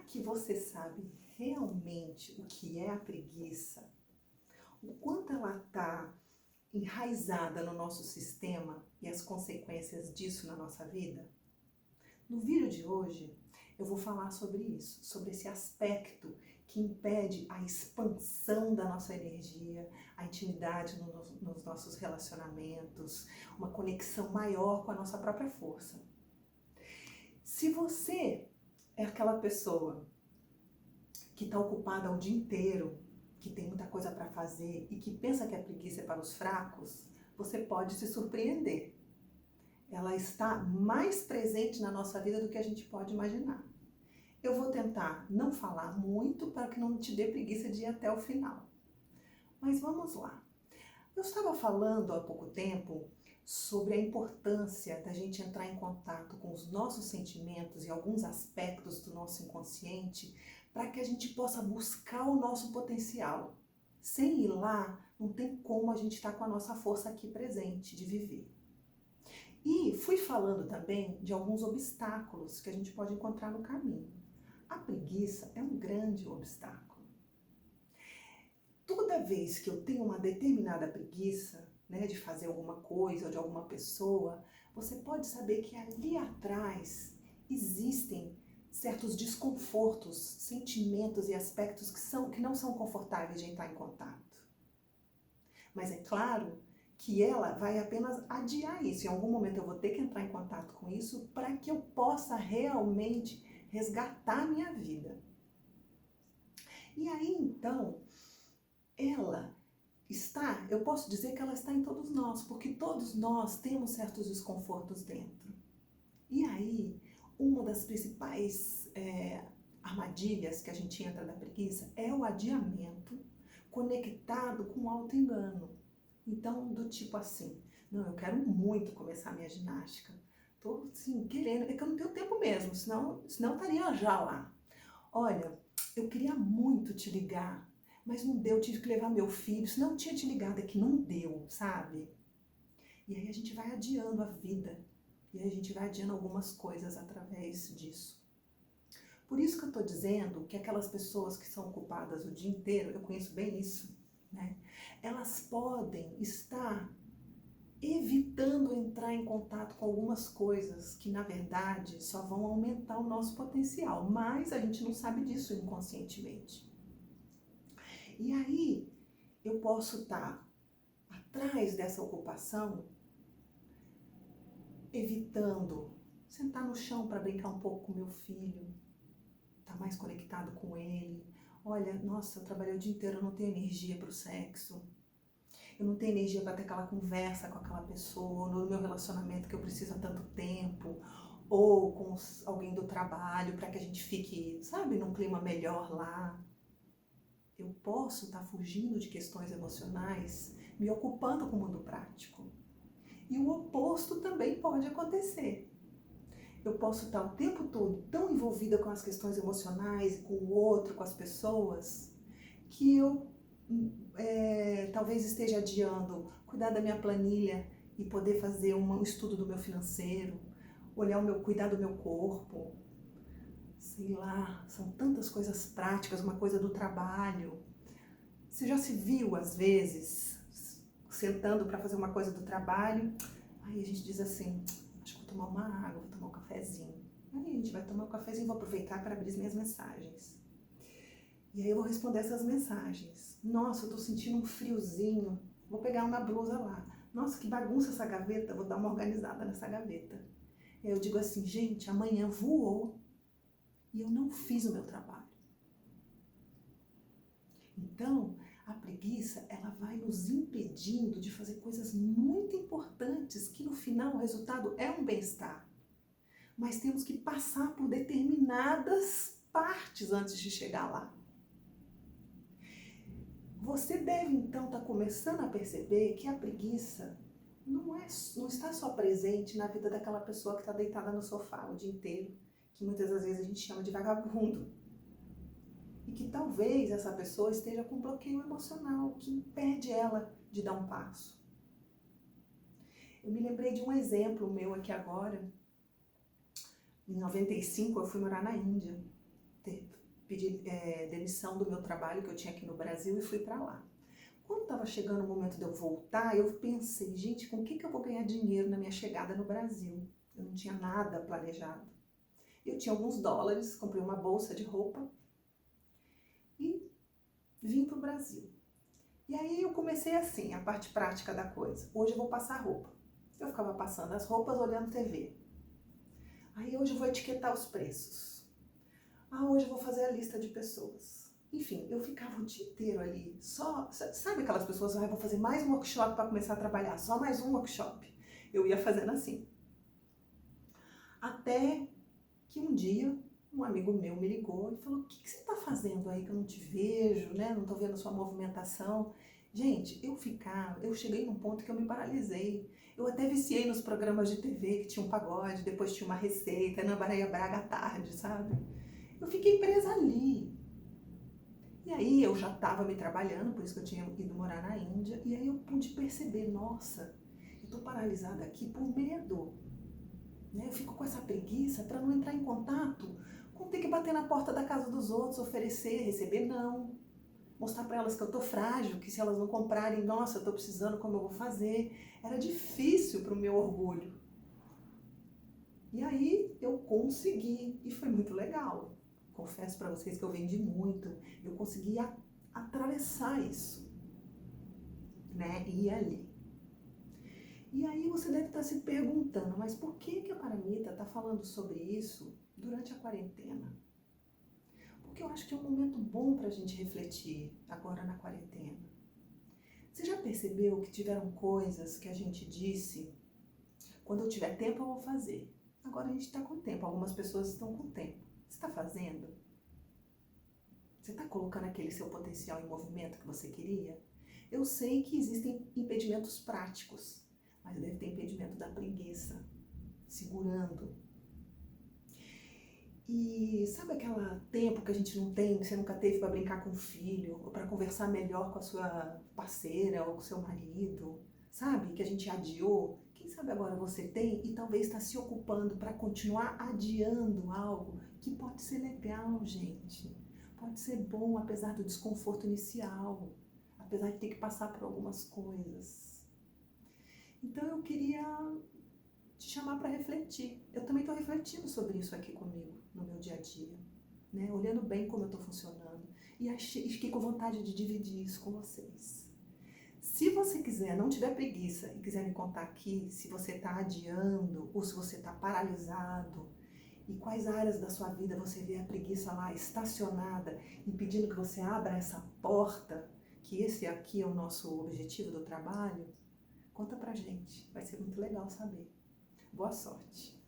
que você sabe realmente o que é a preguiça? O quanto ela está enraizada no nosso sistema e as consequências disso na nossa vida? No vídeo de hoje, eu vou falar sobre isso, sobre esse aspecto que impede a expansão da nossa energia, a intimidade nos nossos relacionamentos, uma conexão maior com a nossa própria força. Se você é aquela pessoa que está ocupada o dia inteiro, que tem muita coisa para fazer e que pensa que a preguiça é para os fracos, você pode se surpreender. Ela está mais presente na nossa vida do que a gente pode imaginar. Eu vou tentar não falar muito para que não te dê preguiça de ir até o final. Mas vamos lá. Eu estava falando há pouco tempo sobre a importância da gente entrar em contato com os nossos sentimentos e alguns aspectos do nosso inconsciente para que a gente possa buscar o nosso potencial. Sem ir lá, não tem como a gente estar com a nossa força aqui presente de viver. E fui falando também de alguns obstáculos que a gente pode encontrar no caminho. A preguiça é um grande obstáculo. Toda vez que eu tenho uma determinada preguiça, de fazer alguma coisa ou de alguma pessoa, você pode saber que ali atrás existem certos desconfortos, sentimentos e aspectos que não são confortáveis de entrar em contato. Mas é claro que ela vai apenas adiar isso. Em algum momento eu vou ter que entrar em contato com isso para que eu possa realmente resgatar a minha vida. E aí então, eu posso dizer que ela está em todos nós, porque todos nós temos certos desconfortos dentro. E aí, uma das principais armadilhas que a gente entra da preguiça é o adiamento conectado com o auto-engano. Então, do tipo assim, não, eu quero muito começar a minha ginástica. Tô, assim, querendo, é que eu não tenho tempo mesmo, senão estaria já lá. Olha, eu queria muito te ligar, mas não deu, tive que levar meu filho, senão eu tinha te ligado, é que não deu, sabe? E aí a gente vai adiando a vida, e aí a gente vai adiando algumas coisas através disso. Por isso que eu estou dizendo que aquelas pessoas que são ocupadas o dia inteiro, eu conheço bem isso, elas podem estar evitando entrar em contato com algumas coisas que, na verdade, só vão aumentar o nosso potencial, mas a gente não sabe disso inconscientemente. E aí, eu posso estar atrás dessa ocupação, evitando sentar no chão para brincar um pouco com meu filho, estar mais conectado com ele. Olha, nossa, eu trabalhei o dia inteiro, eu não tenho energia para o sexo. Eu não tenho energia para ter aquela conversa com aquela pessoa, no meu relacionamento que eu preciso há tanto tempo, ou com alguém do trabalho, para que a gente fique, sabe, num clima melhor lá. Eu posso estar fugindo de questões emocionais, me ocupando com o mundo prático. E o oposto também pode acontecer. Eu posso estar o tempo todo tão envolvida com as questões emocionais, com o outro, com as pessoas, que eu talvez esteja adiando cuidar da minha planilha e poder fazer um estudo do meu financeiro, cuidar do meu corpo, sei lá, são tantas coisas práticas, uma coisa do trabalho. Você já se viu, às vezes, sentando para fazer uma coisa do trabalho, aí a gente diz assim, acho que vou tomar uma água, vou tomar um cafezinho. Aí a gente vai tomar um cafezinho e vou aproveitar para abrir as minhas mensagens. E aí eu vou responder essas mensagens. Nossa, eu tô sentindo um friozinho. Vou pegar uma blusa lá. Nossa, que bagunça essa gaveta. Vou dar uma organizada nessa gaveta. E aí eu digo assim, gente, amanhã voou e eu não fiz o meu trabalho. Então, a preguiça, ela vai nos impedindo de fazer coisas muito importantes que no final o resultado é um bem-estar. Mas temos que passar por determinadas partes antes de chegar lá. Você deve então estar começando a perceber que a preguiça não está só presente na vida daquela pessoa que está deitada no sofá o dia inteiro, que muitas das vezes a gente chama de vagabundo. E que talvez essa pessoa esteja com um bloqueio emocional que impede ela de dar um passo. Eu me lembrei de um exemplo meu aqui agora. Em 95 eu fui morar na Índia. pedi demissão do meu trabalho que eu tinha aqui no Brasil e fui para lá. Quando estava chegando o momento de eu voltar, eu pensei, gente, com o que eu vou ganhar dinheiro na minha chegada no Brasil? Eu não tinha nada planejado. Eu tinha alguns dólares, comprei uma bolsa de roupa e vim para o Brasil. E aí eu comecei assim, a parte prática da coisa. Hoje eu vou passar roupa. Eu ficava passando as roupas olhando TV. Aí hoje eu vou etiquetar os preços. Hoje eu vou fazer a lista de pessoas. Enfim, eu ficava o dia inteiro ali, só, sabe aquelas pessoas, vou fazer mais um workshop para começar a trabalhar, só mais um workshop. Eu ia fazendo assim. Até que um dia, um amigo meu me ligou e falou, o que você está fazendo aí que eu não te vejo, né? Não estou vendo a sua movimentação. Gente, eu cheguei num ponto que eu me paralisei. Eu até viciei nos programas de TV que tinha um pagode, depois tinha uma receita, Ana Maria Braga à tarde, sabe? Eu fiquei presa ali. E aí eu já estava me trabalhando, por isso que eu tinha ido morar na Índia, e aí eu pude perceber, nossa, eu estou paralisada aqui por medo. Né? Eu fico com essa preguiça para não entrar em contato com ter que bater na porta da casa dos outros, oferecer, receber não. Mostrar para elas que eu estou frágil, que se elas não comprarem, nossa, eu estou precisando, como eu vou fazer? Era difícil para o meu orgulho. E aí eu consegui, e foi muito legal. Confesso para vocês que eu vendi muito, eu consegui atravessar isso, né? E ir ali. E aí você deve estar se perguntando, mas por que a Paramita está falando sobre isso durante a quarentena? Porque eu acho que é um momento bom para a gente refletir agora na quarentena. Você já percebeu que tiveram coisas que a gente disse, quando eu tiver tempo eu vou fazer. Agora a gente está com tempo, algumas pessoas estão com tempo. Você está fazendo? Você está colocando aquele seu potencial em movimento que você queria? Eu sei que existem impedimentos práticos, mas deve ter impedimento da preguiça, segurando. E sabe aquele tempo que a gente não tem, que você nunca teve para brincar com o filho, ou para conversar melhor com a sua parceira ou com o seu marido, sabe? Que a gente adiou. Quem sabe agora você tem e talvez está se ocupando para continuar adiando algo que pode ser legal, gente. Pode ser bom, apesar do desconforto inicial, apesar de ter que passar por algumas coisas. Então eu queria te chamar para refletir. Eu também estou refletindo sobre isso aqui comigo, no meu dia a dia, né? Olhando bem como eu estou funcionando. E fiquei com vontade de dividir isso com vocês. Se você quiser, não tiver preguiça e quiser me contar aqui se você está adiando ou se você está paralisado e quais áreas da sua vida você vê a preguiça lá estacionada, impedindo que você abra essa porta, que esse aqui é o nosso objetivo do trabalho, conta pra gente. Vai ser muito legal saber. Boa sorte!